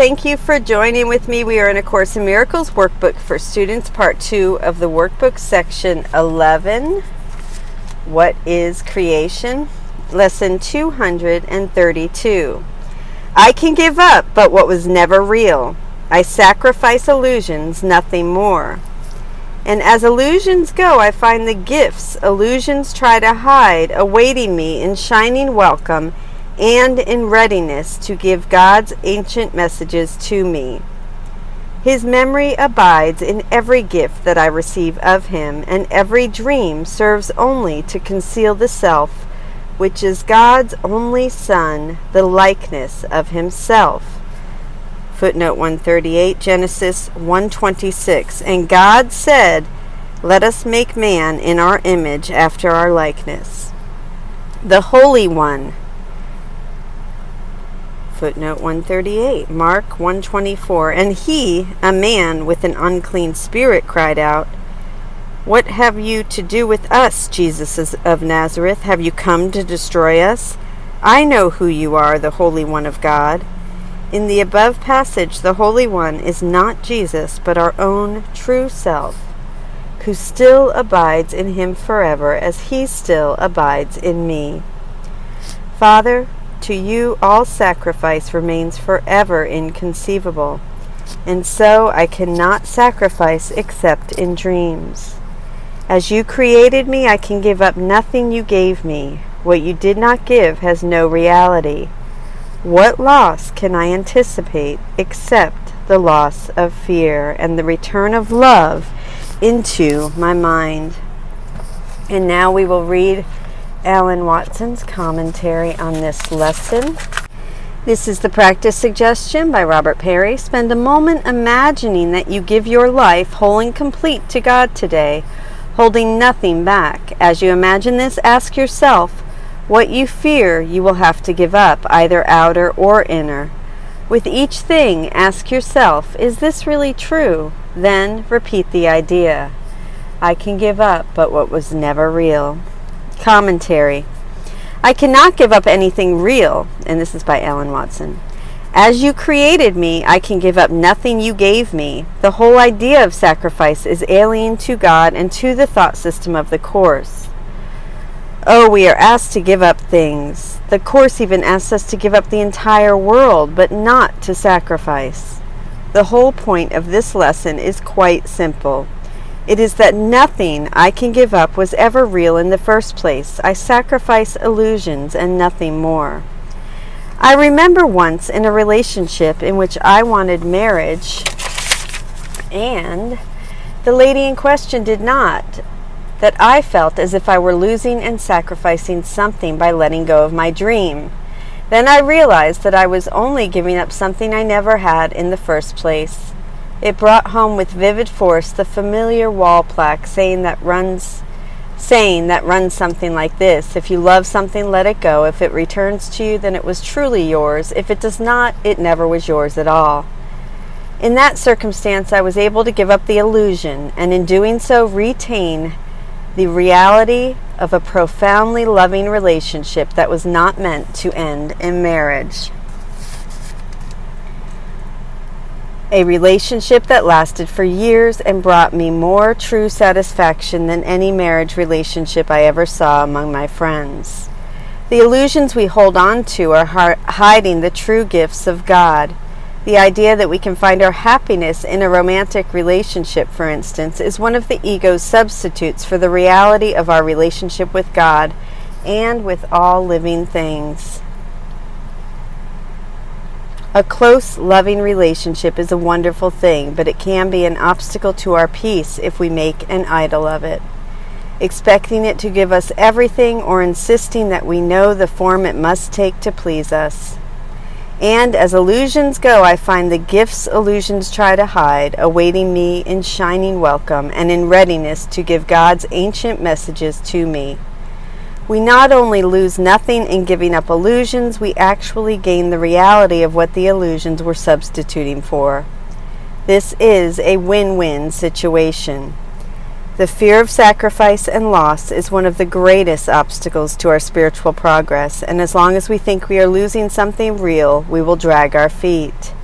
Thank you for joining with me. We are in A Course in Miracles workbook for students, part 2 of the workbook, section 11. What is creation? Lesson 232. I can give up but what was never real. I sacrifice illusions, nothing more. And as illusions go, I find the gifts illusions try to hide, awaiting me in shining welcome and in readiness to give God's ancient messages to me. His memory abides in every gift that I receive of him, and every dream serves only to conceal the self, which is God's only Son, the likeness of himself. Footnote 138, Genesis 1:26. And God said, "Let us make man in our image after our likeness." The Holy One. Footnote 138, Mark 1:24. And he, a man with an unclean spirit, cried out, "What have you to do with us, Jesus of Nazareth? Have you come to destroy us? I know who you are, the Holy One of God." In the above passage, the Holy One is not Jesus, but our own true self, who still abides in him forever, as he still abides in me. Father, to you all sacrifice remains forever inconceivable, and so I cannot sacrifice except in dreams. As you created me, I can give up nothing you gave me. What you did not give has no reality. What loss can I anticipate except the loss of fear and the return of love into my mind? And now we will read Alan Watson's commentary on this lesson. This is the practice suggestion by Robert Perry. Spend a moment imagining that you give your life whole and complete to God today, holding nothing back. As you imagine this, ask yourself what you fear you will have to give up, either outer or inner. With each thing, ask yourself, is this really true? Then repeat the idea. I can give up but what was never real. Commentary. I cannot give up anything real, and this is by Alan Watson. As you created me, I can give up nothing you gave me. The whole idea of sacrifice is alien to God and to the thought system of the Course. Oh, we are asked to give up things. The Course even asks us to give up the entire world, but not to sacrifice. The whole point of this lesson is quite simple. It is that nothing I can give up was ever real in the first place. I sacrifice illusions and nothing more. I remember once in a relationship in which I wanted marriage, and the lady in question did not, that I felt as if I were losing and sacrificing something by letting go of my dream. Then I realized that I was only giving up something I never had in the first place. It brought home with vivid force the familiar wall plaque saying that runs something like this: if you love something, let it go. If it returns to you, then it was truly yours. If it does not, it never was yours at all. In that circumstance, I was able to give up the illusion, and in doing so, retain the reality of a profoundly loving relationship that was not meant to end in marriage. A relationship that lasted for years and brought me more true satisfaction than any marriage relationship I ever saw among my friends. The illusions we hold on to are hiding the true gifts of God. The idea that we can find our happiness in a romantic relationship, for instance, is one of the ego's substitutes for the reality of our relationship with God and with all living things. A close, loving relationship is a wonderful thing, but it can be an obstacle to our peace if we make an idol of it, expecting it to give us everything or insisting that we know the form it must take to please us. And as illusions go, I find the gifts illusions try to hide, awaiting me in shining welcome and in readiness to give God's ancient messages to me. We not only lose nothing in giving up illusions, we actually gain the reality of what the illusions were substituting for. This is a win-win situation. The fear of sacrifice and loss is one of the greatest obstacles to our spiritual progress, and as long as we think we are losing something real, we will drag our feet.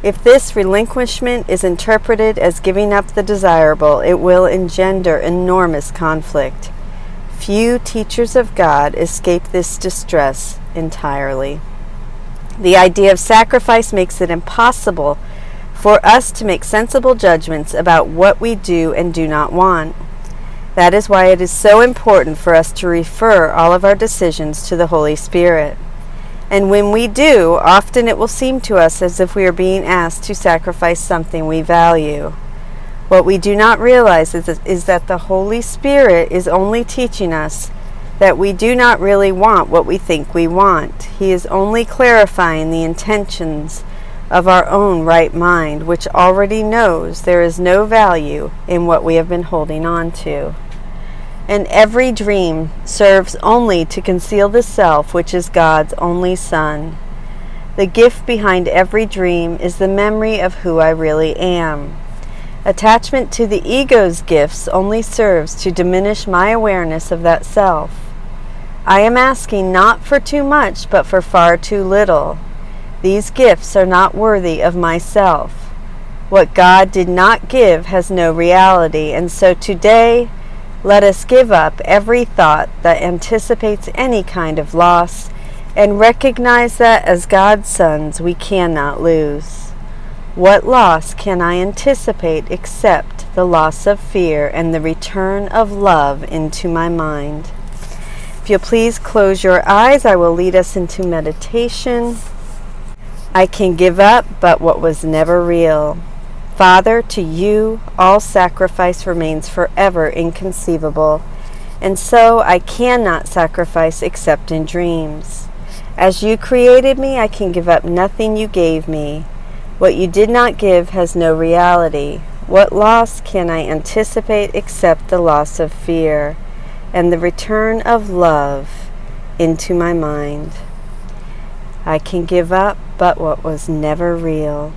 If this relinquishment is interpreted as giving up the desirable, it will engender enormous conflict. Few teachers of God escape this distress entirely. The idea of sacrifice makes it impossible for us to make sensible judgments about what we do and do not want. That is why it is so important for us to refer all of our decisions to the Holy Spirit. And when we do, often it will seem to us as if we are being asked to sacrifice something we value. What we do not realize is that the Holy Spirit is only teaching us that we do not really want what we think we want. He is only clarifying the intentions of our own right mind, which already knows there is no value in what we have been holding on to. And every dream serves only to conceal the self which is God's only Son. The gift behind every dream is the memory of who I really am. Attachment to the ego's gifts only serves to diminish my awareness of that self. I am asking not for too much, but for far too little. These gifts are not worthy of myself. What God did not give has no reality, and so today, let us give up every thought that anticipates any kind of loss and recognize that as God's sons we cannot lose. What loss can I anticipate except the loss of fear and the return of love into my mind? If you'll please close your eyes, I will lead us into meditation. I can give up but what was never real. Father, to you all sacrifice remains forever inconceivable, and so I cannot sacrifice except in dreams. As you created me, I can give up nothing you gave me. What you did not give has no reality. What loss can I anticipate except the loss of fear and the return of love into my mind? I can give up but what was never real.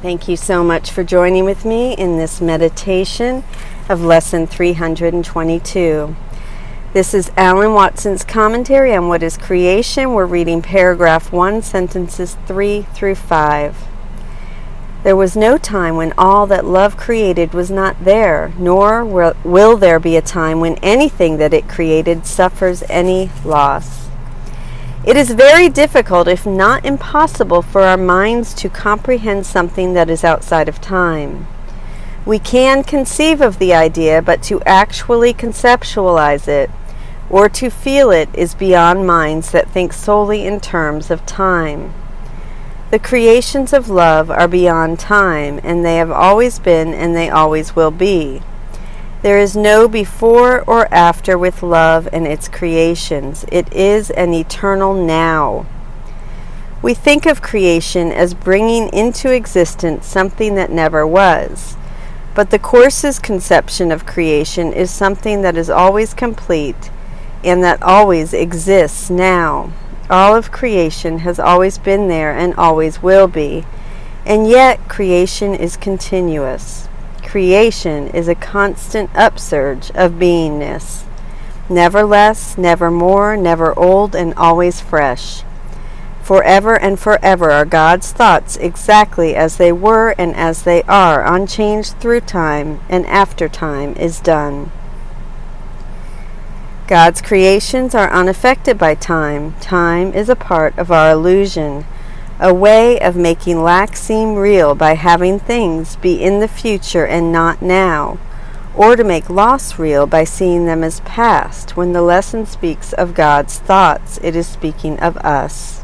Thank you so much for joining with me in this meditation of Lesson 322. This is Alan Watson's commentary on what is creation. We're reading paragraph 1, sentences 3 through 5. There was no time when all that love created was not there, nor will there be a time when anything that it created suffers any loss. It is very difficult, if not impossible, for our minds to comprehend something that is outside of time. We can conceive of the idea, but to actually conceptualize it, or to feel it, is beyond minds that think solely in terms of time. The creations of love are beyond time, and they have always been and they always will be. There is no before or after with love and its creations. It is an eternal now. We think of creation as bringing into existence something that never was, but the Course's conception of creation is something that is always complete and that always exists now. All of creation has always been there and always will be, and yet creation is continuous. Creation is a constant upsurge of beingness, never less, never more, never old, and always fresh. Forever and forever are God's thoughts exactly as they were and as they are, unchanged through time and after time is done. God's creations are unaffected by time. Time is a part of our illusion, a way of making lack seem real by having things be in the future and not now, or to make loss real by seeing them as past. When the lesson speaks of God's thoughts, it is speaking of us.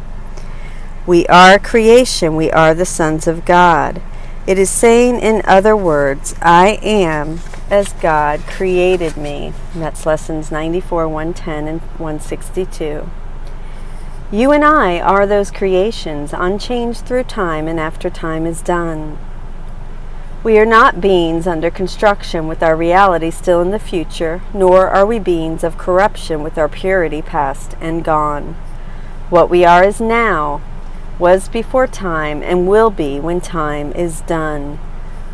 We are creation. We are the sons of God. It is saying, in other words, I am as God created me. And that's lessons 94, 110, and 162. You and I are those creations, unchanged through time and after time is done. We are not beings under construction with our reality still in the future, nor are we beings of corruption with our purity past and gone. What we are is now, was before time, and will be when time is done.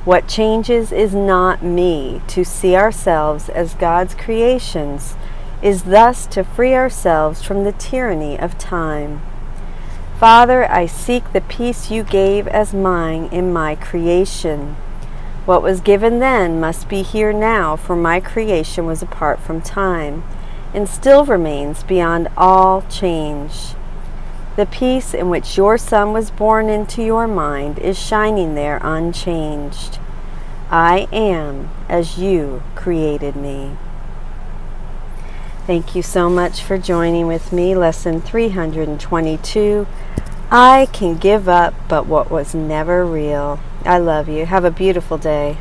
What changes is not me. To see ourselves as God's creations is thus to free ourselves from the tyranny of time. Father, I seek the peace you gave as mine in my creation. What was given then must be here now, for my creation was apart from time, and still remains beyond all change. The peace in which your Son was born into your mind is shining there unchanged. I am as you created me. Thank you so much for joining with me. Lesson 322. I can give up but what was never real. I love you. Have a beautiful day.